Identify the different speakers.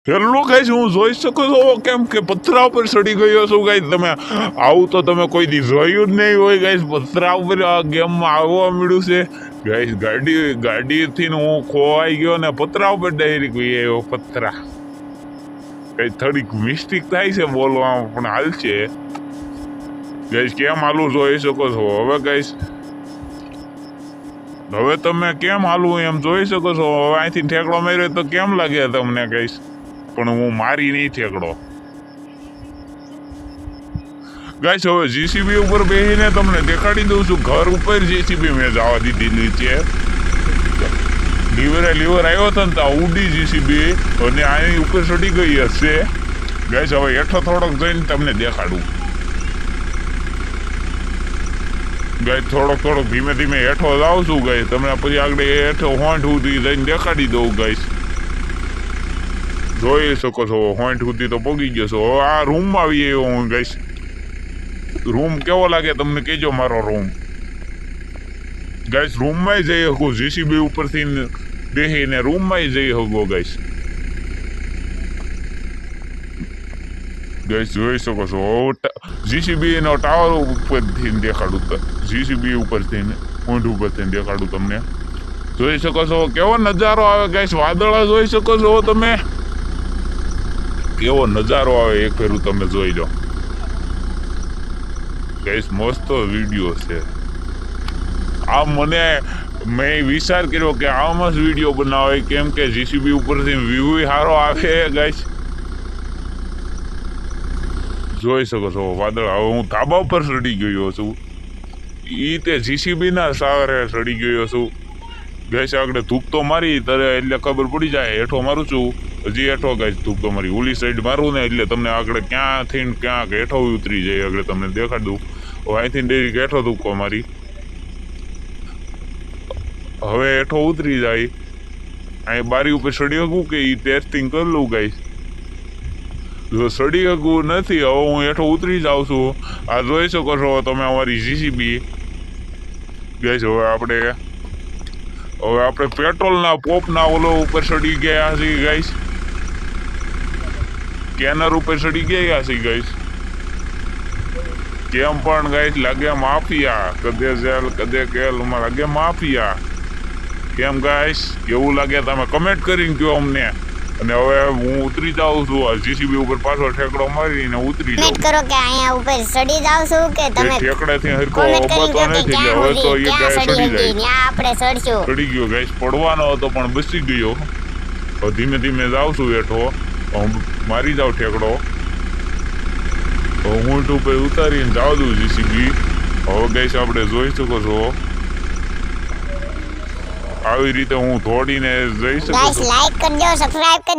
Speaker 1: Hello guys, હું જોઈ શકું છો કેમ કે પથરા ઉપર ચડી ગયો છું ગાઈસ. તમે આવું તો તમે કોઈ દી જોયું જ નહીં હોય ગાઈસ. પથરા ઉપર આ ગેમમાં આવવા મળ્યું છે ગાઈસ. ગાડીથી હું ખોવાઈ ગયો ને પથરા ઉપર ડાયરેક્ટ એવો પથરા. કઈ થોડીક મિસ્ટેક થાય છે બોલવામાં, પણ હાલ છે ગાઈસ. કેમ હાલું જોઈ શકો છો હવે ગાઈસ. હવે તમે કેમ હાલું એમ જોઈ શકો છો. હવે અહીંથી ઠેકડો માર્યો તો કેમ લાગે તમને ગાઈસ? પણ હું મારી નહીં ઠેકડો ગાઈસ. હવે જીસીબી ઉપર બેસીને તમને દેખાડી દઉં છું. ઘર ઉપર જીસીબી મેં જવા દીધી નીચે. લીવર આવ્યો હતો ને તો ઉડી જીસીબી અને આની ઉપર ચડી ગઈ હશે ગાઈસ. હવે હેઠો થોડોક જઈને તમને દેખાડું ગાઈસ. થોડોક ધીમે ધીમે હેઠો જાઉં છું ગાઈસ. તમને પછી આગળ હેઠો હોંઠ સુધી જઈને દેખાડી દઉં ગાઈસ. જોઈ શકો છો હોંઠ સુધી તો પગી ગયો છો. હવે આ રૂમમાં આવી આવ્યો હું ગાઈસ. રૂમ કેવો લાગે તમને કહેજો મારો રૂમ ગાઈસ. રૂમમાં જઈ શકું જીસીબી ઉપરથી બેસીને રૂમમાં જઈ શકો ગાઈસ. ગાઈસ જોઈ શકો છો જીસીબી નો ટાવર ઉપરથી દેખાડું. જીસીબી ઉપરથી ઊંટ ઉપરથી દેખાડું તમને. જોઈ શકો છો કેવો નજારો આવે ગાઈસ. વાદળા જોઈ શકો છો તમે કેવો નજારો આવે. એક ફેરું તમે જોઈ લો ગાઈસ. મસ્ત વિડીયો છે આ. મેં વિચાર કર્યો કે આમાં જ વિડીયો બનાવે કેમ કે જીસીબી ઉપરથી વ્યૂ સારો આવે ગાઈસ. જોઈ શકો છો વાદળ. હવે હું ધાબા ઉપર ચડી ગયો છું. તે જીસીબી ના સહારે ચડી ગયો છું ગાઈસ. આગળ ધૂપ તો મારી ત્યારે એટલે ખબર પડી જાય. હેઠો મારું છું હજી હેઠો ગાઈસ. ધૂપ તો મારી ઓલી સાઈડ મારું ને એટલે તમને આગળ ક્યાંથી ક્યાંક હેઠો ઉતરી જાય. આગળ તમને દેખાડ દઉં. અહીંથી ડેરી હેઠો ધૂપકો મારી. હવે હેઠો ઉતરી જાય. અહીં બારી ઉપર ચડી શકું કે એ ટેસ્ટિંગ કરી લઉં ગાઈસ. જો ચડી શકું નથી હવે હું હેઠો ઉતરી જાઉં છું. આ જોઈ શકો છો તમે અમારી જીસીબી ગાઈસ. હવે આપણે પેટ્રોલના પોપના ઓલો ઉપર ચડી ગયા છીએ ગાઈસ. કેનર ઉપર ચડી ગયા છીએ ગાઈસ. કેમ પણ ગાઈસ લાગે માફિયા. કદે જેલ કદે કેલમાં લાગે માફિયા. કેમ ગાઈસ કેવું લાગે તમે કમેન્ટ કરીને કહો અમને. અને હવે હું ઉતરી જાઉં છું જીસીબી ઉપર. પાછો ઠેકડો મારીને ઉતરી જાઉં.
Speaker 2: કરો કે અહીંયા ઉપર ચડી જાવ છું કે તમે
Speaker 1: ઠેકડેથી હરકો ઉભો નથી. હવે તો એ ગાય ચડી જાય.
Speaker 2: ત્યાં આપણે ચડશું.
Speaker 1: ચડી ગયો ગાઈસ. પડવાનો હતો પણ બચી ગયો. હવે ધીમે ધીમે જાઉં છું હેઠો. મારી જાવ ઠેકડો. ઊંટ ઉપર ઉતારીને જાવ દઉં જીસીબી. હવે ગાઈસ આપણે જોઈ શકો છો આવી રીતે હું દોડીને જઈ શકું.
Speaker 2: ગાઈસ લાઈક કરજો, સબસ્ક્રાઇબ કરજો.